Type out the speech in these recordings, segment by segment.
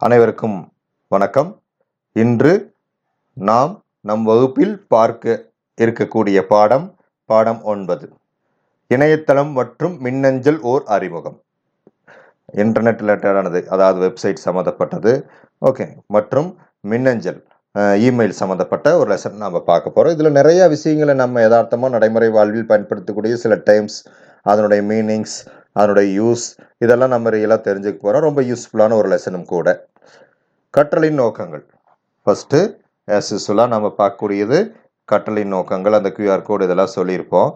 அனைவருக்கும் வணக்கம். இன்று நாம் நம் வகுப்பில் பார்க்க இருக்கக்கூடிய பாடம் 9, இணையதளம் மற்றும் மின்னஞ்சல் ஓர் அறிமுகம். இன்டர்நெட் ரிலேட்டடானது, அதாவது வெப்சைட் சம்மந்தப்பட்டது, ஓகே, மற்றும் மின்னஞ்சல் இமெயில் சம்மந்தப்பட்ட ஒரு லெசன் நாம் பார்க்க போகிறோம். இதில் நிறைய விஷயங்களை நம்ம யதார்த்தமாக நடைமுறை வாழ்வில் பயன்படுத்தக்கூடிய சில டைம்ஸ், அதனுடைய மீனிங்ஸ், அதனுடைய யூஸ், இதெல்லாம் நம்ம ரியலாக தெரிஞ்சுக்க போகிறோம். ரொம்ப யூஸ்ஃபுல்லான ஒரு லெசனும் கூட. கற்றலின் நோக்கங்கள். ஃபஸ்ட்டு ஆஸ் யூஸ்வலாக நம்ம பார்க்கக்கூடியது கற்றலின் நோக்கங்கள். அந்த கியூஆர் கோடு இதெல்லாம் சொல்லியிருப்போம்.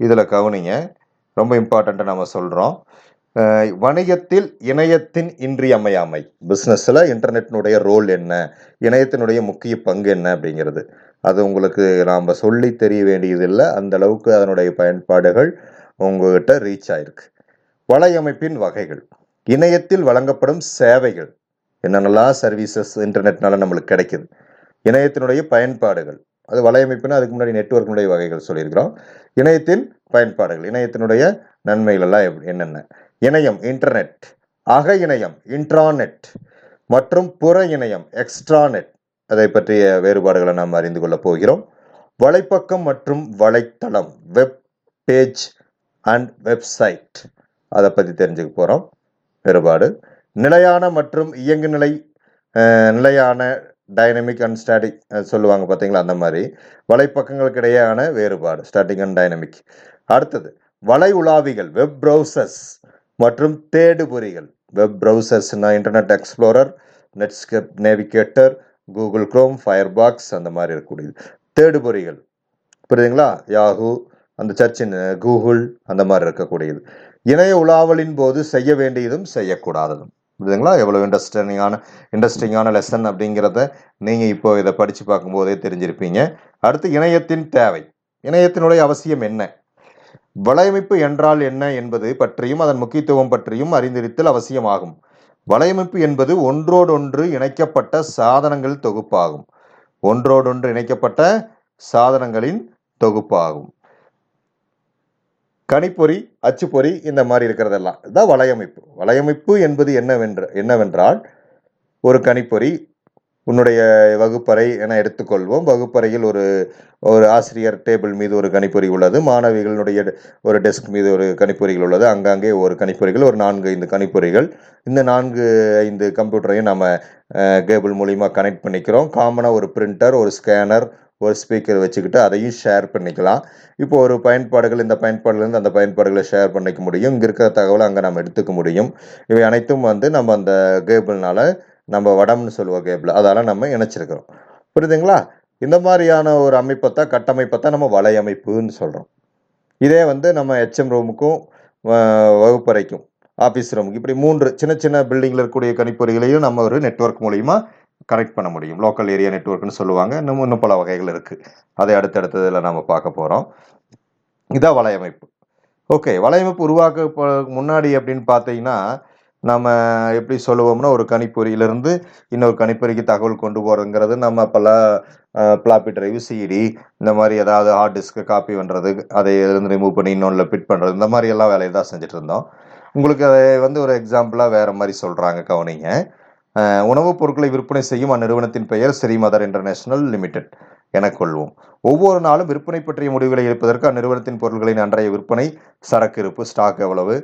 இதில் கவனிங்க, ரொம்ப இம்பார்ட்டண்ட்டாக நம்ம சொல்கிறோம். வணிகத்தில் இணையத்தின் இன்றியமையாமை. பிஸ்னஸில் இன்டர்நெட்டினுடைய ரோல் என்ன, இணையத்தினுடைய முக்கிய பங்கு என்ன அப்படிங்கிறது அது உங்களுக்கு நாம் சொல்லி தெரிய வேண்டியதில்லை. அந்த அளவுக்கு அதனுடைய பயன்பாடுகள் உங்ககிட்ட ரீச் ஆயிருக்கு. வலையமைப்பின் வகைகள். இணையத்தில் வழங்கப்படும் சேவைகள், என்னென்னலாம் சர்வீசஸ் இன்டர்நெட்னால நம்மளுக்கு கிடைக்குது. இணையத்தினுடைய பயன்பாடுகள், அது வலையமைப்புனா அதுக்கு முன்னாடி நெட்வொர்க்கினுடைய வகைகள் சொல்லியிருக்கிறோம். இணையத்தின் பயன்பாடுகள், இணையத்தினுடைய நன்மைகள் எல்லாம் என்னென்ன. இணையம் இன்டர்நெட், அக இணையம் இன்ட்ராநெட் மற்றும் புற இணையம் எக்ஸ்ட்ராநெட், அதை பற்றிய வேறுபாடுகளை நாம் அறிந்து கொள்ளப் போகிறோம். வலைப்பக்கம் மற்றும் வலைத்தளம், வெப் பேஜ் அண்ட் வெப்சைட், அதை பற்றி தெரிஞ்சுக்க போகிறோம். வேறுபாடு. நிலையான மற்றும் இயங்கு நிலையான டைனமிக் அண்ட் ஸ்டாட்டிக் சொல்லுவாங்க பார்த்தீங்களா, அந்த மாதிரி வலைப்பக்கங்களுக்கு இடையேயான வேறுபாடு, ஸ்டாட்டிக் அண்ட் டைனமிக். அடுத்தது வலை உலாவிகள், வெப் ப்ரௌசர்ஸ் மற்றும் தேடுபொறிகள். வெப் ப்ரௌசர்ஸ்னா Internet Explorer, Netscape Navigator, Google Chrome, Firefox, அந்த மாதிரி இருக்கக்கூடியது. தேடுபொறிகள் புரியுதுங்களா, யாஹூ, அந்த சர்ச்சின் கூகுள், அந்த மாதிரி இருக்கக்கூடியது. இணைய உலாவலின் போது செய்ய வேண்டியதும் செய்யக்கூடாததும். புரியுதுங்களா, எவ்வளோ இன்ட்ரெஸ்டிங்கான லெசன் அப்படிங்கிறத நீங்கள் இப்போ இதை படித்து பார்க்கும்போதே தெரிஞ்சிருப்பீங்க. அடுத்து இணையத்தின் தேவை, இணையத்தினுடைய அவசியம் என்ன, வலையமைப்பு என்றால் என்ன என்பது பற்றியும் அதன் முக்கியத்துவம் பற்றியும் அறிந்திருத்தல் அவசியமாகும். வலையமைப்பு என்பது ஒன்றோடொன்று இணைக்கப்பட்ட சாதனங்கள் தொகுப்பாகும். ஒன்றோடொன்று இணைக்கப்பட்ட சாதனங்களின் தொகுப்பாகும். கணிப்பொறி, அச்சுப்பொறி, இந்த மாதிரி இருக்கிறதெல்லாம் இதுதான் வலையமைப்பு. வலையமைப்பு என்பது என்னவென்றால் ஒரு கணிப்பொறி, உன்னுடைய வகுப்பறை என எடுத்துக்கொள்வோம். வகுப்பறையில் ஒரு ஆசிரியர் டேபிள் மீது ஒரு கணிப்பொறி உள்ளது, மாணவிகளுடைய ஒரு டெஸ்க் மீது ஒரு கணிப்பொறிகள் உள்ளது, அங்கங்கே ஒரு கணிப்பொறிகள், ஒரு 4-5 கணிப்பொறிகள். இந்த 4-5 கம்ப்யூட்டரையும் நம்ம கேபிள் மூலிமா கனெக்ட் பண்ணிக்கிறோம். காமனாக ஒரு பிரிண்டர், ஒரு ஸ்கேனர், ஒரு ஸ்பீக்கர் வச்சுக்கிட்டு அதையும் ஷேர் பண்ணிக்கலாம். இப்போ ஒரு பயன்பாடுகள், இந்த பயன்பாடுலேருந்து அந்த பயன்பாடுகளை ஷேர் பண்ணிக்க முடியும். இங்கே இருக்கிற தகவலை அங்கே நம்ம எடுத்துக்க முடியும். இவை அனைத்தும் நம்ம அந்த கேபிள்னால, நம்ம வடம்னு சொல்லுவோம் கேபிள், அதால் நம்ம இணைச்சிருக்கிறோம். புரியுதுங்களா? இந்த மாதிரியான ஒரு அமைப்பைத்தான், கட்டமைப்பைத்தான் நம்ம வலையமைப்புன்னு சொல்கிறோம். இதே நம்ம ஹெச்எம் ரூமுக்கும் வகுப்பறைக்கும் ஆஃபீஸ் ரூமுக்கு, இப்படி 3 சின்ன சின்ன பில்டிங்கில் இருக்கக்கூடிய கணிப்பொறிகளையும் நம்ம ஒரு நெட்வொர்க் மூலிமா கனெக்ட் பண்ண முடியும். லோக்கல் ஏரியா நெட்வொர்க்னு சொல்லுவாங்க. இன்னும் பல வகைகள் இருக்குது. அதை அடுத்தடுத்ததில் நம்ம பார்க்க போகிறோம். இதான் வலையமைப்பு. ஓகே, வலையமைப்பு உருவாக்க முன்னாடி அப்படின்னு பார்த்தீங்கன்னா, நம்ம எப்படி சொல்லுவோம்னா, ஒரு கணிப்பொறியிலிருந்து இன்னொரு கணிப்பொறிக்கு தகவல் கொண்டு போகிறதுங்கிறது நம்ம அப்போல்லாம் ஃப்ளாப்பி டிரைவ், சிடி, இந்த மாதிரி ஏதாவது ஹார்ட் டிஸ்க்கு காப்பி பண்ணுறது, அதை இருந்து ரிமூவ் பண்ணி இன்னொன்றில் ஃபிட் பண்ணுறது, இந்த மாதிரி எல்லாம் வேலையை தான் செஞ்சுட்டு இருந்தோம். உங்களுக்கு அதை ஒரு எக்ஸாம்பிளாக வேறு மாதிரி சொல்கிறாங்க, கவனிங்க. உணவுப் பொருட்களை விற்பனை செய்யும் அந்நிறுவனத்தின் பெயர் ஸ்ரீமதர் இன்டர்நேஷனல் லிமிடெட் என கொள்வோம். ஒவ்வொரு நாளும் விற்பனை பற்றிய முடிவுகளை எடுப்பதற்கு அந்நிறுவனத்தின் பொருட்களின் அன்றைய விற்பனை, சரக்கு இருப்பு, ஸ்டாக் எவ்வளவு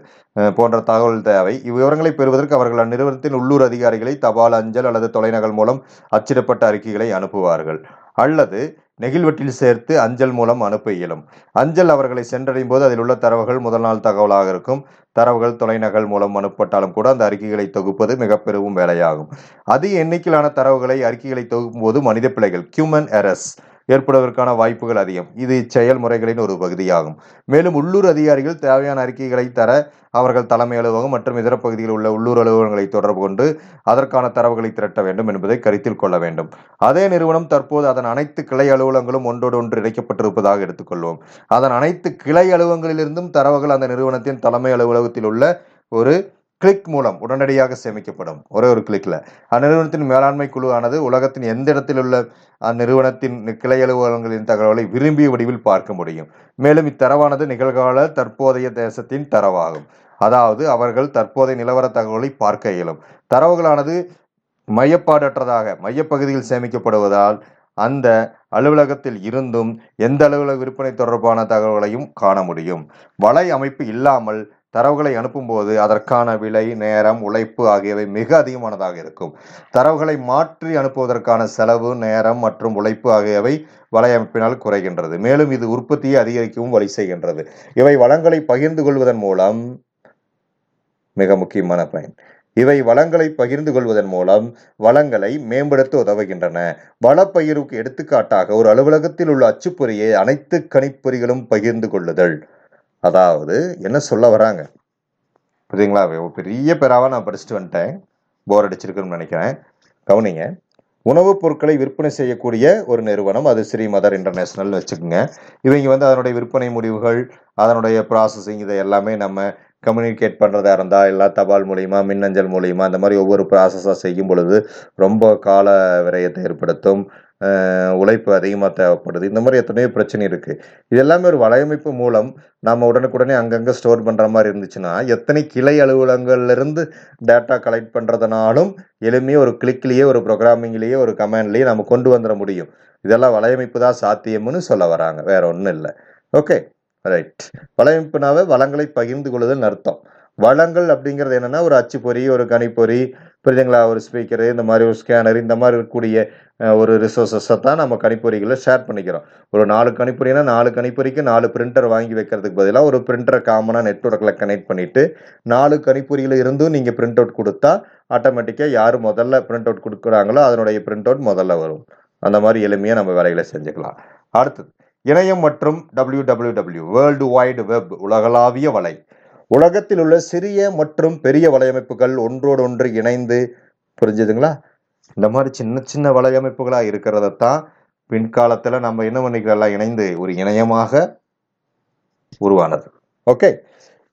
போன்ற தகவல் தேவை. இவ்விவரங்களை பெறுவதற்கு அவர்கள் அந்நிறுவனத்தின் உள்ளூர் அதிகாரிகளை தபால், அஞ்சல் அல்லது தொலைநகல் மூலம் அச்சிடப்பட்ட அறிக்கைகளை அனுப்புவார்கள், அல்லது நெகிழ்வெட்டில் சேர்த்து அஞ்சல் மூலம் அனுப்ப இயலும். அஞ்சல் அவர்களை சென்றடையும் போது அதில் உள்ள தரவுகள் முதல் நாள் தகவலாக இருக்கும். தரவுகள் தொலைநகல் மூலம் அனுப்பப்பட்டாலும் கூட அந்த அறிக்கைகளை தொகுப்பது மிக பெரும் வேலையாகும். அதிக எண்ணிக்கையிலான தரவுகளை, அறிக்கைகளை தொகுக்கும் போது மனித பிழைகள், ஹியூமன் எரர்ஸ் ஏற்படுவதற்கான வாய்ப்புகள் அதிகம். இது இச்செயல்முறைகளின் ஒரு பகுதியாகும். மேலும் உள்ளூர் அதிகாரிகள் தேவையான அறிக்கைகளை தர அவர்கள் தலைமை அலுவலகம் மற்றும் இதர பகுதியில் உள்ள உள்ளூர் அலுவலகங்களை தொடர்பு கொண்டு அதற்கான தரவுகளை திரட்ட வேண்டும் என்பதை கருத்தில் கொள்ள வேண்டும். அதே நிறுவனம் தற்போது அதன் அனைத்து கிளை அலுவலகங்களும் ஒன்றோடு ஒன்று இணைக்கப்பட்டிருப்பதாக எடுத்துக்கொள்வோம். அதன் அனைத்து கிளை அலுவலகங்களிலிருந்தும் தரவுகள் அந்த நிறுவனத்தின் தலைமை அலுவலகத்தில் உள்ள ஒரு கிளிக் மூலம் உடனடியாக சேமிக்கப்படும். ஒரே ஒரு கிளிக்ல அந்நிறுவனத்தின் மேலாண்மை குழு ஆனது உலகத்தின் எந்த இடத்தில் உள்ள அந்நிறுவனத்தின் கிளை அலுவலகங்களின் தகவலை விரும்பிய வடிவில் பார்க்க முடியும். மேலும் இத்தரவானது நிகழ்கால தற்போதைய தேசத்தின் தரவாகும். அதாவது அவர்கள் தற்போதைய நிலவர தகவலை பார்க்க இயலும். தரவுகளானது மையப்பாடற்றதாக மையப்பகுதியில் சேமிக்கப்படுவதால் அந்த அலுவலகத்தில் இருந்தும் எந்த அலுவலக விற்பனை தொடர்பான தகவல்களையும் காண முடியும். வலை அமைப்பு இல்லாமல் தரவுகளை அனுப்பும்போது அதற்கான விலை, நேரம், உழைப்பு ஆகியவை மிக அதிகமானதாக இருக்கும். தரவுகளை மாற்றி அனுப்புவதற்கான செலவு, நேரம் மற்றும் உழைப்பு ஆகியவை வலையமைப்பினால் குறைகின்றது. மேலும் இது உற்பத்தியை அதிகரிக்கவும் வழி செய்கின்றது. இவை வளங்களை பகிர்ந்து கொள்வதன் மூலம் மிக முக்கியமான பயன். இவை வளங்களை பகிர்ந்து கொள்வதன் மூலம் வளங்களை மேம்படுத்த உதவுகின்றன. வளப்பகிர்வுக்கு எடுத்துக்காட்டாக ஒரு அலுவலகத்தில் உள்ள அச்சுப்பொறியை அனைத்து கணிப்பொறிகளும் பகிர்ந்து கொள்ளுதல். அதாவது என்ன சொல்ல வராங்க புரியுதுங்களா? பெரிய பேராவா நான் படிச்சுட்டு வந்துட்டேன், போர் அடிச்சிருக்குன்னு நினைக்கிறேன். கவனிங்க. உணவுப் பொருட்களை விற்பனை செய்யக்கூடிய ஒரு நிறுவனம், அது ஸ்ரீ மதர் இன்டர்நேஷனல்னு வச்சுக்கோங்க. இவங்க அதனுடைய விற்பனை முடிவுகள், அதனுடைய ப்ராசஸிங், இதை எல்லாமே நம்ம கம்யூனிகேட் பண்ணுறதா இருந்தால் எல்லா தபால் மூலிமா, மின்னஞ்சல் மூலிமா, அந்த மாதிரி ஒவ்வொரு ப்ராசஸாக செய்யும் பொழுது ரொம்ப கால விரயத்தை ஏற்படுத்தும், உழைப்பு அதிகமாக தேவைப்படுது. இந்த மாதிரி எத்தனையோ பிரச்சனை இருக்குது. இது எல்லாமே ஒரு வலையமைப்பு மூலம் நம்ம உடனுக்குடனே அங்கங்கே ஸ்டோர் பண்ணுற மாதிரி இருந்துச்சுன்னா, எத்தனை கிளை அலுவலகங்கள்லேருந்து டேட்டா கலெக்ட் பண்ணுறதுனாலும் எளிமையாக ஒரு கிளிக்லேயே, ஒரு ப்ரோக்ராமிங்லேயே, ஒரு கமாண்ட்லேயே நம்ம கொண்டு வந்துட முடியும். இதெல்லாம் வலையமைப்பு தான் சாத்தியம்னு சொல்ல வராங்க, வேற ஒன்றும் இல்லை. Okay, right. வலையமைப்புனாவே வளங்களை பகிர்ந்து கொள்ளுதல் அர்த்தம். வளங்கள் அப்படிங்கிறது என்னன்னா, ஒரு அச்சுப்பொறி, ஒரு கணிப்பொறி, புரியுதுங்களா, ஒரு ஸ்பீக்கரு, இந்த மாதிரி ஒரு ஸ்கேனர், இந்த மாதிரி இருக்கக்கூடிய ஒரு ரிசோர்ஸஸை தான் நம்ம கணிப்பொறிகளை ஷேர் பண்ணிக்கிறோம். ஒரு 4 கணிப்பொறினா 4 கணிப்பொறிக்கு 4 பிரிண்டர் வாங்கி வைக்கிறதுக்கு பதிலாக ஒரு பிரிண்டரை காமனாக நெட்வொர்க்கில் கனெக்ட் பண்ணிவிட்டு 4 கணிப்பொறியில் இருந்தும் நீங்கள் பிரிண்ட் அவுட் கொடுத்தா ஆட்டோமேட்டிக்காக யார் முதல்ல பிரிண்ட் அவுட் கொடுக்குறாங்களோ அதனுடைய பிரிண்ட் அவுட் முதல்ல வரும். அந்த மாதிரி எளிமையாக நம்ம வேலைகளை செஞ்சுக்கலாம். அடுத்தது இணையம் மற்றும் WWW, வேர்ல்டு வைடு வெப், உலகளாவிய வலை. உலகத்தில் உள்ள சிறிய மற்றும் பெரிய வலையமைப்புகள் ஒன்றோடு ஒன்று இணைந்து, புரிஞ்சுதுங்களா? இந்த மாதிரி சின்ன சின்ன வலையமைப்புகளாக இருக்கிறதத்தான் பின்காலத்தில் நம்ம என்ன பண்ணிக்கலாம், இணைந்து ஒரு இணையமாக உருவானது. ஓகே,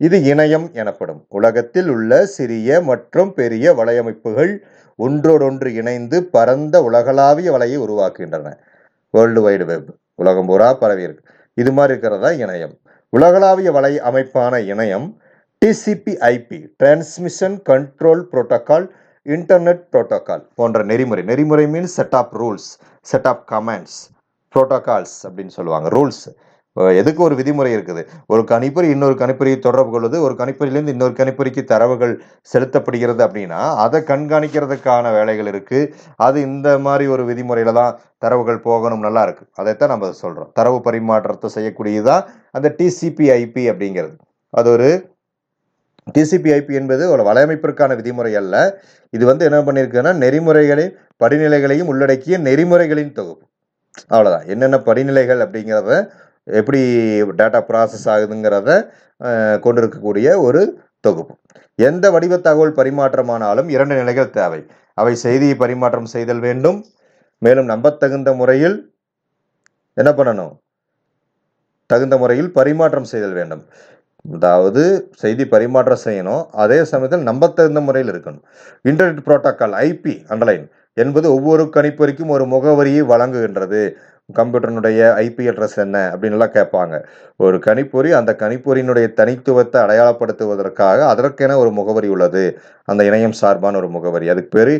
இது இணையம் எனப்படும். உலகத்தில் உள்ள சிறிய மற்றும் பெரிய வலையமைப்புகள் ஒன்றோடொன்று இணைந்து பரந்த உலகளாவிய வலையை உருவாக்குகின்றன. வேர்ல்டு வைடு வெப், உலகம் பூரா பரவி இருக்கு. இது மாதிரி இருக்கிறதா இணையம். உலகளாவிய வலை அமைப்பான இணையம் TCP/IP, transmission control protocol, internet protocol போன்ற நெறிமுறை means set of rules, set of commands, protocols அப்படின்னு சொல்லுவாங்க. ரூல்ஸ், எதுக்கு ஒரு விதிமுறை இருக்குது. ஒரு கணிப்பொறி இன்னொரு கணிப்பொறியை தொடர்பு கொள்வது, ஒரு கணிப்பொறியிலேருந்து இன்னொரு கணிப்பொறிக்கு தரவுகள் செலுத்தப்படுகிறது அப்படின்னா அதை கண்காணிக்கிறதுக்கான வேலைகள் இருக்கு. அது இந்த மாதிரி ஒரு விதிமுறையில தான் தரவுகள் போகணும், நல்லா இருக்கு. அதைத்தான் நம்ம சொல்றோம். தரவு பரிமாற்றத்தை செய்யக்கூடியதான் அந்த TCP/IP அப்படிங்கிறது. அது ஒரு TCP/IP என்பது ஒரு வலையமைப்பிற்கான விதிமுறை அல்ல. இது என்ன பண்ணியிருக்குன்னா, நெறிமுறைகளையும் படிநிலைகளையும் உள்ளடக்கிய நெறிமுறைகளின் தொகுப்பு. அவ்வளோதான். என்னென்ன படிநிலைகள் அப்படிங்கிறத, எப்படி டேட்டா ப்ராசஸ் ஆகுதுங்கிறத கொண்டிருக்கக்கூடிய ஒரு தொகுப்பு. எந்த வடிவ தகவல் பரிமாற்றமானாலும் 2 நிலைகள் தேவை. அவை செய்தியை பரிமாற்றம் செய்தல் வேண்டும், மேலும் நம்பத்தகுந்த முறையில் என்ன பண்ணணும், தகுந்த முறையில் பரிமாற்றம் செய்தல் வேண்டும். அதாவது செய்தி பரிமாற்றம் செய்யணும், அதே சமயத்தில் நம்பத்தகுந்த முறையில் இருக்கணும். இன்டர்நெட் புரோட்டோகால், IP அண்டர்லைன் என்பது ஒவ்வொரு கணிப்பொறிக்கும் ஒரு முகவரியை வழங்குகின்றது. கம்ப்யூட்டரினுடைய IP அட்ரஸ் என்ன அப்படின்லாம் கேட்பாங்க. ஒரு கணிப்பொறி அந்த கணிப்பொறியினுடைய தனித்துவத்தை அடையாளப்படுத்துவதற்காக அதற்கென ஒரு முகவரி உள்ளது. அந்த இணையம் சார்பான ஒரு முகவரி, அதுக்கு பேர்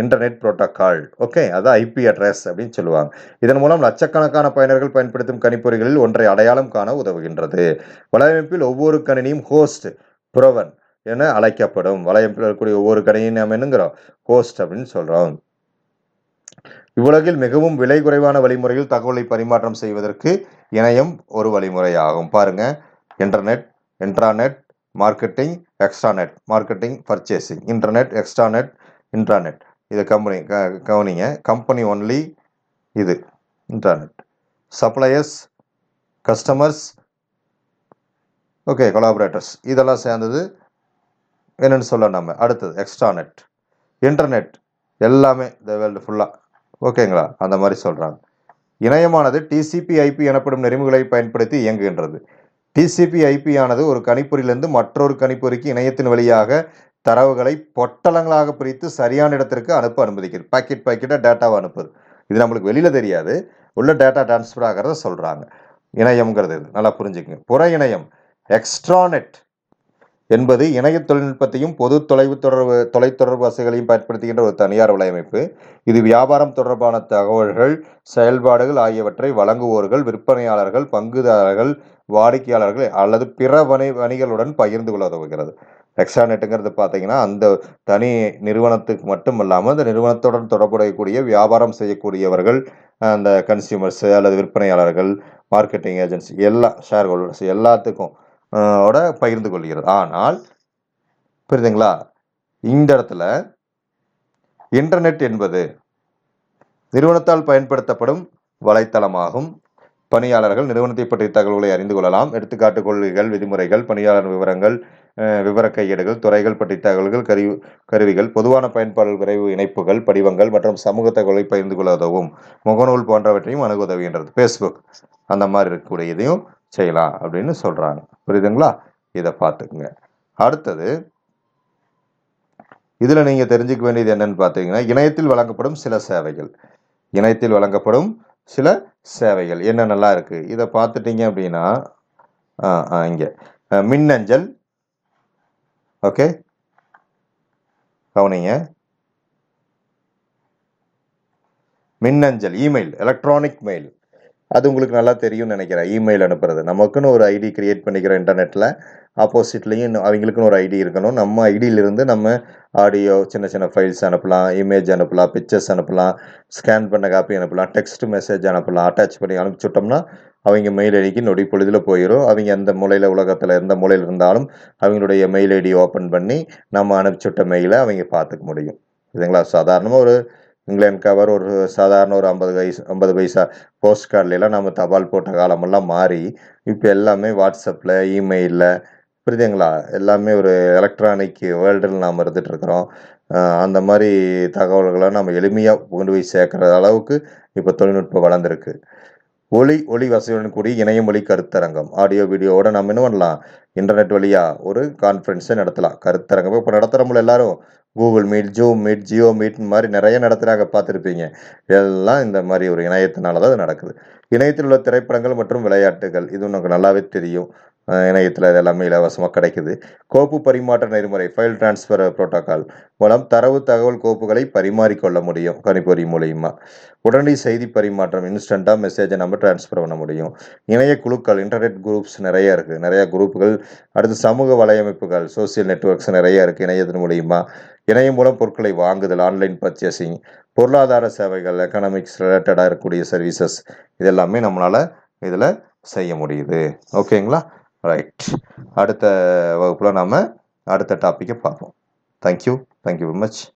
இன்டர்நெட் புரோட்டோகால். ஓகே, அதான் IP அட்ரஸ் அப்படின்னு சொல்லுவாங்க. இதன் மூலம் லட்சக்கணக்கான பயனர்கள் பயன்படுத்தும் கணிப்பொறிகளில் ஒன்றை அடையாளம் காண உதவுகின்றது. வலையமைப்பில் ஒவ்வொரு கணினியும் ஹோஸ்ட், புரவன் என அழைக்கப்படும். வலையமைப்பில் இருக்கக்கூடிய ஒவ்வொரு கணினியும் நம்ம என்னங்கிறோம், ஹோஸ்ட் அப்படின்னு சொல்றோம். இவ்வுலகில் மிகவும் விலை குறைவான வழிமுறையில் தகவலை பரிமாற்றம் செய்வதற்கு இணையம் ஒரு வழிமுறையாகும். பாருங்க, internet, intranet, marketing, extranet, marketing, purchasing, internet, extranet, intranet. இது கவனிங்க, கம்பெனி ஒன்லி, இது internet, suppliers, customers, okay, collaborators, இதெல்லாம் சேர்ந்தது என்னன்னு சொல்ல நம்ம. அடுத்தது எக்ஸ்ட்ராநெட், இன்டர்நெட், எல்லாமே இந்த வேர்ல்டு ஃபுல்லாக. ஓகேங்களா, அந்த மாதிரி சொல்கிறாங்க. இணையமானது TCP/IP எனப்படும் நெறிமுறைகளை பயன்படுத்தி இயங்குகின்றது. TCP/IP ஆனது ஒரு கணிப்பொறியிலிருந்து மற்றொரு கணிப்பொறிக்கு இணையத்தின் வழியாக தரவுகளை பொட்டலங்களாக பிரித்து சரியான இடத்திற்கு அனுப்ப அனுமதிக்கிறது. பாக்கெட்டாக டேட்டாவை அனுப்புது. இது நம்மளுக்கு வெளியில் தெரியாது, உள்ள டேட்டா டிரான்ஸ்ஃபர் ஆகிறத சொல்கிறாங்க. இணையம்ங்கிறது இது நல்லா புரிஞ்சுக்குங்க. புற இணையம், எக்ஸ்ட்ராநெட், என்பது இணைய தொழில்நுட்பத்தையும் பொது தொலைத்தொடர்பு வசதிகளையும் பயன்படுத்துகின்ற ஒரு தனியார் வலையமைப்பு. இது வியாபாரம் தொடர்பான தகவல்கள், செயல்பாடுகள் ஆகியவற்றை வழங்குவோர்கள், விற்பனையாளர்கள், பங்குதாரர்கள், வாடிக்கையாளர்கள் அல்லது பிற வணிகர்களுடன் பகிர்ந்து கொள்ள உதவுகிறது. எக்ஸ்ட்ராநெட்டுங்கிறது பார்த்தீங்கன்னா, அந்த தனி நிறுவனத்துக்கு மட்டும் இல்லாமல் அந்த நிறுவனத்துடன் தொடர்புடையக்கூடிய வியாபாரம் செய்யக்கூடியவர்கள், அந்த கன்சியூமர்ஸ் அல்லது விற்பனையாளர்கள், மார்க்கெட்டிங் ஏஜென்சி ஷேர் ஹோல்டர்ஸ் எல்லாத்துக்கும் ஓட பகிர்ந்து கொள்கிறது. ஆனால் புரியுதுங்களா, இந்த இடத்துல இன்டர்நெட் என்பது நிறுவனத்தால் பயன்படுத்தப்படும் வலைத்தளமாகும். பணியாளர்கள் நிறுவனத்தை பற்றிய தகவல்களை அறிந்து கொள்ளலாம். எடுத்துக்காட்டு கொள்கைகள், விதிமுறைகள், பணியாளர் விவரங்கள், விவர கையேடுகள், துறைகள் பற்றிய தகவல்கள், கருவிகள், பொதுவான பயன்பாடுகள், விரைவு இணைப்புகள், படிவங்கள் மற்றும் சமூக தகவலை பகிர்ந்து கொள்ள உதவும். முகநூல் போன்றவற்றையும் அணுக உதவுகின்றது. ஃபேஸ்புக் அந்த மாதிரி இருக்கக்கூடிய இதையும் செய்யலாம் அப்படின்னு சொல்றாங்க. புரியுதுங்களா? இதை பார்த்துக்குங்க. அடுத்தது இதுல நீங்க தெரிஞ்சுக்க வேண்டியது என்னன்னு பார்த்தீங்கன்னா, இணையத்தில் வழங்கப்படும் சில சேவைகள். இணையத்தில் வழங்கப்படும் சில சேவைகள் என்னென்னலாம் இருக்கு இதை பார்த்துட்டீங்க அப்படின்னா, இங்க மின்னஞ்சல். ஓகே, கவனிங்க. மின்னஞ்சல், இமெயில், எலக்ட்ரானிக் மெயில், அது உங்களுக்கு நல்லா தெரியும்னு நினைக்கிறேன். இமெயில் அனுப்புறது, நமக்குன்னு ஒரு ஐடி கிரியேட் பண்ணிக்கிறோம் இன்டர்நெட்டில். ஆப்போசிட்லேயும் அவங்களுக்குன்னு ஒரு ஐடி இருக்கணும். நம்ம ஐடியிலிருந்து நம்ம ஆடியோ, சின்ன சின்ன ஃபைல்ஸ் அனுப்பலாம், இமேஜ் அனுப்பலாம், பிக்சர்ஸ் அனுப்பலாம், ஸ்கேன் பண்ண காப்பி அனுப்பலாம், டெக்ஸ்ட் மெசேஜ் அனுப்பலாம். அட்டாச் பண்ணி அனுப்பிச்சுட்டோம்னா அவங்க மெயில் ஐடிக்கு நொடி பொழுதில் போயிடும். அவங்க எந்த மூலையில், உலகத்தில் எந்த மூலையில் இருந்தாலும் அவங்களுடைய மெயில் ஐடி ஓப்பன் பண்ணி நம்ம அனுப்பிச்சுட்ட மெயிலை அவங்க பார்த்துக்க முடியும். இதுங்களா, சாதாரணமாக ஒரு இங்கிலாந்து கவர், ஒரு சாதாரண ஒரு 50 பைசா போஸ்ட் கார்ட்லாம் நம்ம தபால் போட்ட காலமெல்லாம் மாறி இப்போ எல்லாமே வாட்ஸ்அப்பில், இமெயிலில், புரியுதுங்களா, எல்லாமே ஒரு எலக்ட்ரானிக் வேர்ல்டில் நாம் இருந்துட்டு இருக்கிறோம். அந்த மாதிரி தகவல்களை நம்ம எளிமையாக கொண்டு போய் சேர்க்குற அளவுக்கு இப்போ தொழில்நுட்பம் வளர்ந்துருக்கு. ஒளி வசதியுடன் கூடிய இணையம் வழி கருத்தரங்கம், ஆடியோ வீடியோவோட நம்ம என்ன பண்ணலாம், இன்டர்நெட் வழியாக ஒரு கான்ஃபரன்ஸை நடத்தலாம். கருத்தரங்கம் இப்போ நடத்துகிறவங்கள எல்லாரும் Google meet, zoom meet, Jio meet மாதிரி நிறைய நடத்துகிறாங்க, பார்த்துருப்பீங்க. எல்லாம் இந்த மாதிரி ஒரு இணையத்தினால தான் அது நடக்குது. இணையத்தில் உள்ள திரைப்படங்கள் மற்றும் விளையாட்டுகள், இது உனக்கு நல்லாவே தெரியும். இணையத்தில் இது எல்லாமே இலவசமாக கிடைக்குது. கோப்பு பரிமாற்ற நெறிமுறை, ஃபைல் டிரான்ஸ்ஃபர் புரோட்டோகால் மூலம் தகவல் கோப்புகளை பரிமாறிக்கொள்ள முடியும் கணிப்பொறி மூலியமா. உடனடி செய்தி பரிமாற்றம், இன்ஸ்டண்ட்டாக மெசேஜை நம்ம டிரான்ஸ்ஃபர் பண்ண முடியும். இணைய குழுக்கள், இன்டர்நெட் குரூப்ஸ் நிறைய இருக்குது, நிறைய குரூப்புகள். அடுத்து சமூக வலையமைப்புகள், சோசியல் நெட்ஒர்க்ஸ் நிறைய இருக்குது இணையத்தின் மூலியமா. இணையம் மூலம் பொருட்களை வாங்குதல், ஆன்லைன் பர்ச்சேசிங், பொருளாதார சேவைகள், எக்கனாமிக்ஸ் ரிலேட்டடாக இருக்கக்கூடிய சர்வீசஸ், இதெல்லாமே நம்மளால் இதில் செய்ய முடியுது. ஓகேங்களா? ரைட், அடுத்த வகுப்பில் நாம் அடுத்த டாப்பிக்கை பார்ப்போம். Thank you very much.